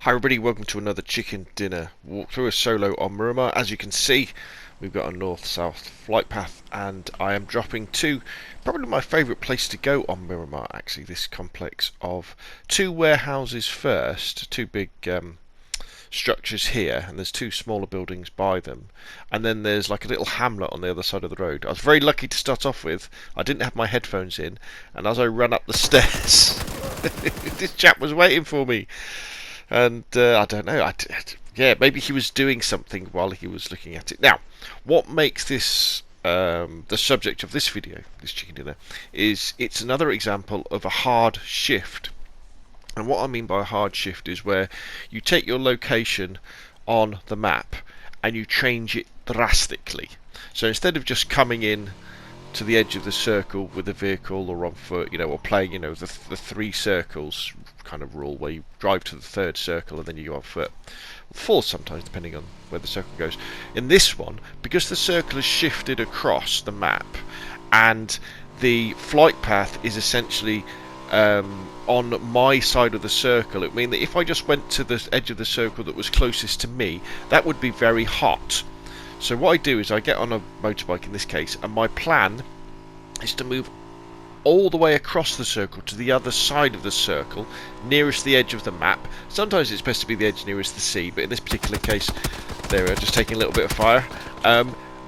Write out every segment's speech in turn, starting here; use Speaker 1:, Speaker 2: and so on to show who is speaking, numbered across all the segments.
Speaker 1: Hi everybody, welcome to another chicken dinner walkthrough, a solo on Miramar. As you can see, we've got a north-south flight path, and I am dropping to probably my favourite place to go on Miramar, actually, this complex of two warehouses first, two big structures here, and there's two smaller buildings by them, and then there's like a little hamlet on the other side of the road. I was very lucky to start off with. I didn't have my headphones in, and as I ran up the stairs, this chap was waiting for me. And I don't know, yeah, maybe he was doing something while he was looking at it. Now, what makes this the subject of this video, this chicken dinner, is it's another example of a hard shift. And what I mean by a hard shift is where you take your location on the map and you change it drastically. So instead of just coming in to the edge of the circle with a vehicle or on foot, or playing, the three circles kind of rule where you drive to the third circle and then you go on foot. Four sometimes, depending on where the circle goes. In this one, because the circle has shifted across the map and the flight path is essentially on my side of the circle, it means that if I just went to the edge of the circle that was closest to me, that would be very hot. So what I do is I get on a motorbike in this case, and my plan is to move all the way across the circle to the other side of the circle, nearest the edge of the map. Sometimes it's best to be the edge nearest the sea, but in this particular case, they're just taking a little bit of fire.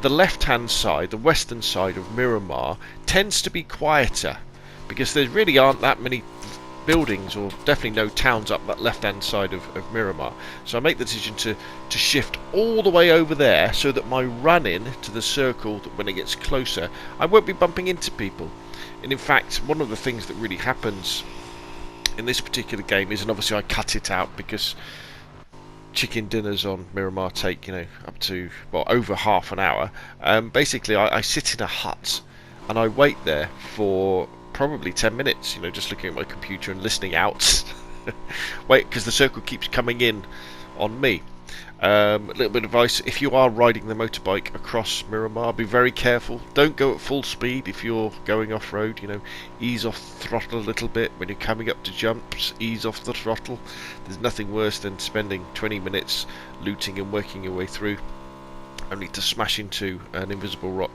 Speaker 1: The left-hand side, the western side of Miramar, tends to be quieter, because there really aren't that many buildings, or definitely no towns up that left-hand side of Miramar. So I make the decision to shift all the way over there, so that my run-in to the circle, when it gets closer, I won't be bumping into people. And in fact, one of the things that really happens in this particular game is, and obviously I cut it out because chicken dinners on Miramar take, up to, well, over half an hour. Basically, I sit in a hut and I wait there for probably 10 minutes, just looking at my computer and listening out. Wait, because the circle keeps coming in on me. A little bit of advice: if you are riding the motorbike across Miramar, be very careful. Don't go at full speed if you're going off-road. Ease off the throttle a little bit. When you're coming up to jumps, ease off the throttle. There's nothing worse than spending 20 minutes looting and working your way through, only to smash into an invisible rock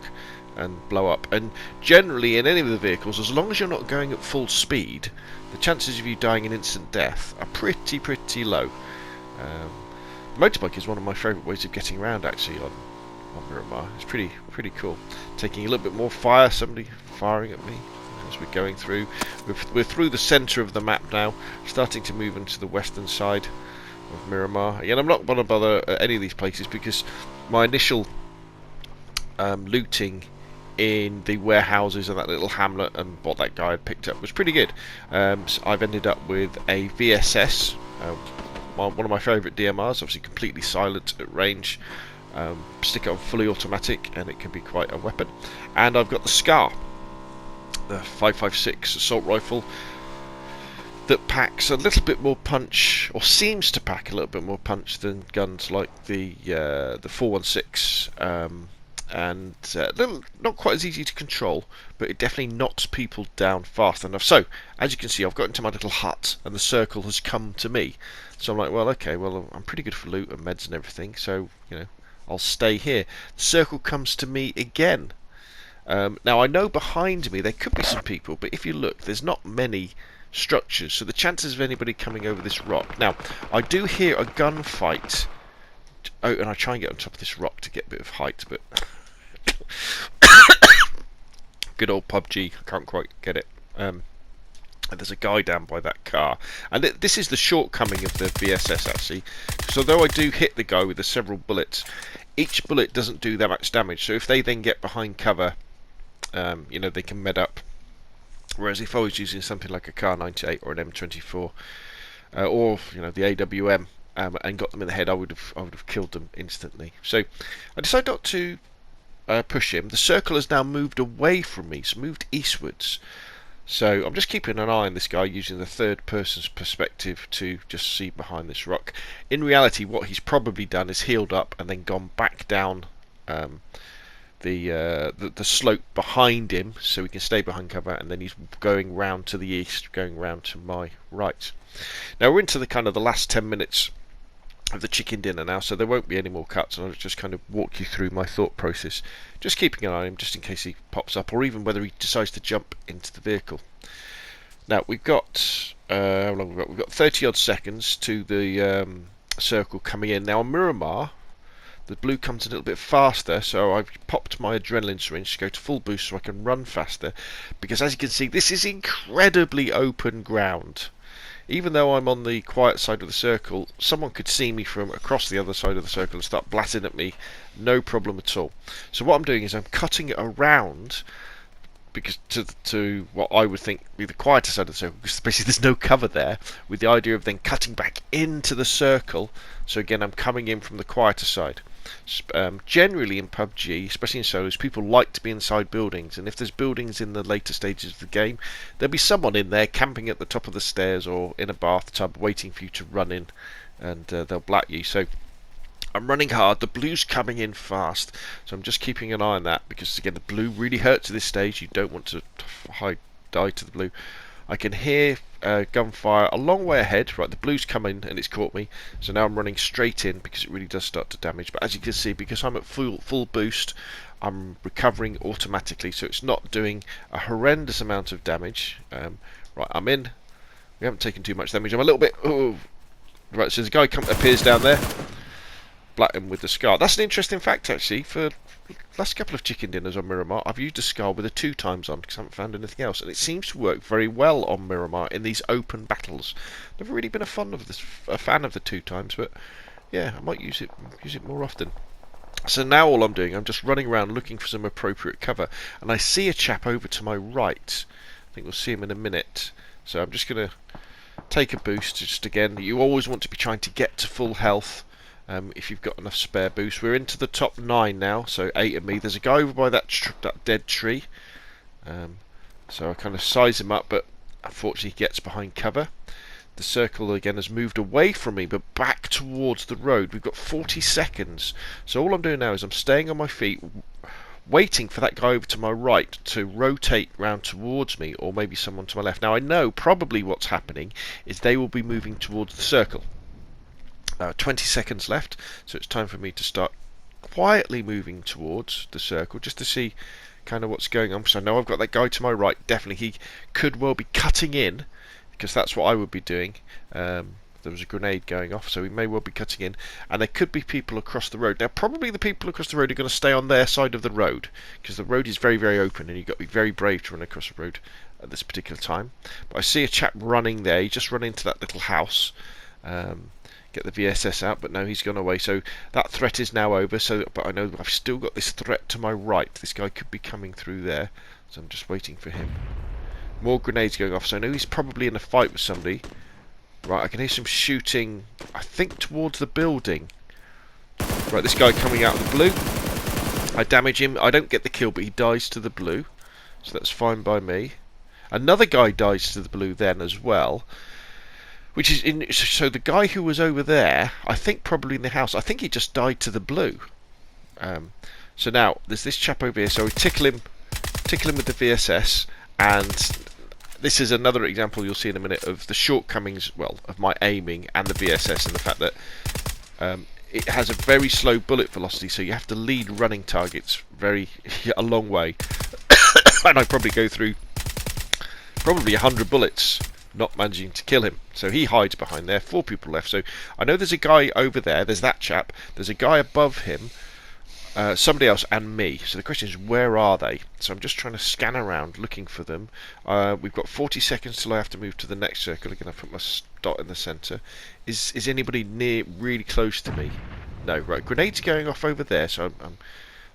Speaker 1: and blow up. And generally in any of the vehicles, as long as you're not going at full speed, the chances of you dying an instant death are pretty low. Motorbike is one of my favourite ways of getting around, actually, on Miramar. It's pretty cool. Taking a little bit more fire, somebody firing at me as we're going through. We're through the centre of the map now, starting to move into the western side of Miramar. Again, I'm not going to bother at any of these places because my initial looting in the warehouses and that little hamlet and what that guy had picked up was pretty good. So I've ended up with a VSS, one of my favourite DMRs, obviously completely silent at range. Stick it on fully automatic and it can be quite a weapon. And I've got the Scar, the 5.56 assault rifle, that packs a little bit more punch, or seems to pack a little bit more punch than guns like the 4.16, and not quite as easy to control, but it definitely knocks people down fast enough. So, as you can see, I've got into my little hut, and the circle has come to me. So I'm like, well, okay, well, I'm pretty good for loot and meds and everything, so, I'll stay here. The circle comes to me again. Now, I know behind me there could be some people, but if you look, there's not many structures, so the chances of anybody coming over this rock. Now, I do hear a gunfight. Oh, and I try and get on top of this rock to get a bit of height, but good old PUBG, I can't quite get it. And there's a guy down by that car, and this is the shortcoming of the VSS, actually, because although I do hit the guy with the several bullets, each bullet doesn't do that much damage. So if they then get behind cover, they can med up. Whereas if I was using something like a Kar 98 or an M24, or the AWM, and got them in the head, I would have killed them instantly. So I decided not to push him. The circle has now moved away from me, so moved eastwards. So I'm just keeping an eye on this guy, using the third person's perspective to just see behind this rock. In reality, what he's probably done is healed up and then gone back down the slope behind him, so he can stay behind cover, and then he's going round to the east, going round to my right. Now we're into the kind of the last 10 minutes of the chicken dinner now, so there won't be any more cuts, and I'll just kind of walk you through my thought process, just keeping an eye on him, just in case he pops up, or even whether he decides to jump into the vehicle. Now we've got how long we've got? We've got 30 odd seconds to the circle coming in. Now on Miramar, the blue comes a little bit faster, so I've popped my adrenaline syringe to go to full boost so I can run faster, because as you can see, this is incredibly open ground. Even though I'm on the quiet side of the circle, someone could see me from across the other side of the circle and start blasting at me, no problem at all. So what I'm doing is I'm cutting around, because to what I would think be the quieter side of the circle, because basically there's no cover there, with the idea of then cutting back into the circle. So again, I'm coming in from the quieter side. Generally in PUBG, especially in solos, people like to be inside buildings, and if there's buildings in the later stages of the game, there'll be someone in there camping at the top of the stairs or in a bathtub waiting for you to run in, and they'll black you. So I'm running hard, the blue's coming in fast, so I'm just keeping an eye on that, because again the blue really hurts at this stage. You don't want to die to the blue. I can hear gunfire a long way ahead. Right, the blue's coming and it's caught me, so now I'm running straight in because it really does start to damage. But as you can see, because I'm at full boost, I'm recovering automatically, so it's not doing a horrendous amount of damage. Right, I'm in. We haven't taken too much damage. I'm a little bit... Oh. Right, so there's a guy appears down there. Black him with the scar. That's an interesting fact, actually. For the last couple of chicken dinners on Miramar, I've used a scar with a 2 times on, because I haven't found anything else, and it seems to work very well on Miramar in these open battles. Never really been a fan of the 2 times, but yeah, I might use it more often. So now all I'm doing, I'm just running around looking for some appropriate cover, and I see a chap over to my right. I think we'll see him in a minute. So I'm just going to take a boost. Just again, you always want to be trying to get to full health. If you've got enough spare boost. We're into the top 9 now, so 8 of me. There's a guy over by that dead tree, so I kind of size him up, but unfortunately he gets behind cover. The circle again has moved away from me, but back towards the road. We've got 40 seconds, so all I'm doing now is I'm staying on my feet, waiting for that guy over to my right to rotate round towards me, or maybe someone to my left. Now I know probably what's happening is they will be moving towards the circle. 20 seconds left, so it's time for me to start quietly moving towards the circle, just to see kind of what's going on. So I know I've got that guy to my right. Definitely he could well be cutting in, because that's what I would be doing. There was a grenade going off, so he may well be cutting in, and there could be people across the road. Now probably the people across the road are going to stay on their side of the road, because the road is very, very open, and you've got to be very brave to run across the road at this particular time. But I see a chap running there. He just run into that little house. Get the VSS out, but no, he's gone away, so that threat is now over. But I know I've still got this threat to my right. This guy could be coming through there, so I'm just waiting for him. More grenades going off, so I know he's probably in a fight with somebody. Right, I can hear some shooting, I think towards the building. Right, this guy coming out of the blue. I damage him. I don't get the kill, but he dies to the blue, so that's fine by me. Another guy dies to the blue then as well. Which is so the guy who was over there, I think probably in the house, I think he just died to the blue. So now there's this chap over here. So we tickle him with the VSS, and this is another example you'll see in a minute of the shortcomings, well, of my aiming and the VSS, and the fact that it has a very slow bullet velocity, so you have to lead running targets a long way, and I probably go through probably 100 bullets. Not managing to kill him, so he hides behind there. 4 people left, so I know there's a guy over there. There's that chap. There's a guy above him, somebody else, and me. So the question is, where are they? So I'm just trying to scan around looking for them. We've got 40 seconds till I have to move to the next circle. Again, I put my dot in the centre. Is anybody near, really close to me? No. Right, grenades going off over there, so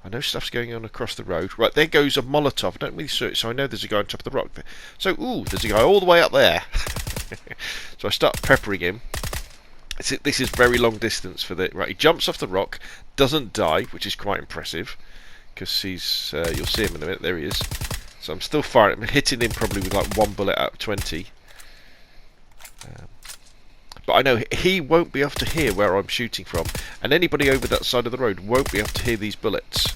Speaker 1: I know stuff's going on across the road. Right, there goes a Molotov. I don't really see it, so I know there's a guy on top of the rock there. So, ooh, there's a guy all the way up there. So I start peppering him. This is very long distance for the... Right, he jumps off the rock, doesn't die, which is quite impressive, because he's... you'll see him in a minute. There he is. So I'm still firing. I'm hitting him probably with like 1 bullet out of 20. But I know he won't be able to hear where I'm shooting from, and anybody over that side of the road won't be able to hear these bullets.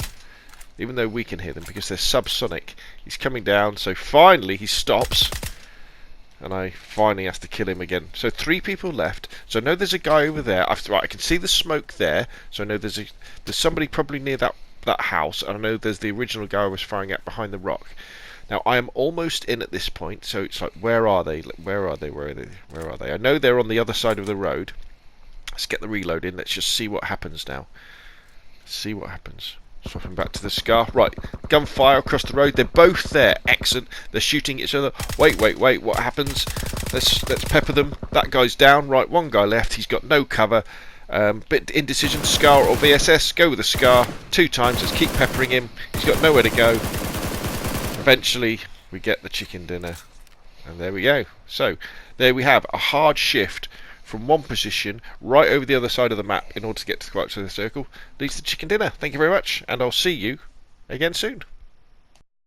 Speaker 1: even though we can hear them because they're subsonic. He's coming down, so finally he stops, and I finally have to kill him again. So 3 people left. So I know there's a guy over there. Right, I can see the smoke there, so I know there's somebody probably near that house, and I know there's the original guy I was firing at behind the rock. Now I am almost in at this point, so it's like, where are they? Where are they? Where are they? Where are they? I know they're on the other side of the road. Let's get the reload in. Let's just see what happens now. See what happens. Swapping back to the Scar. Right, gunfire across the road. They're both there. Excellent. They're shooting each other. Wait. What happens? Let's pepper them. That guy's down. Right, one guy left. He's got no cover. Bit indecision. Scar or VSS. Go with the Scar. 2 times. Let's keep peppering him. He's got nowhere to go. Eventually, we get the chicken dinner. And there we go. So, there we have a hard shift from one position right over the other side of the map in order to get to the right side of the circle. Leads to chicken dinner. Thank you very much, and I'll see you again soon.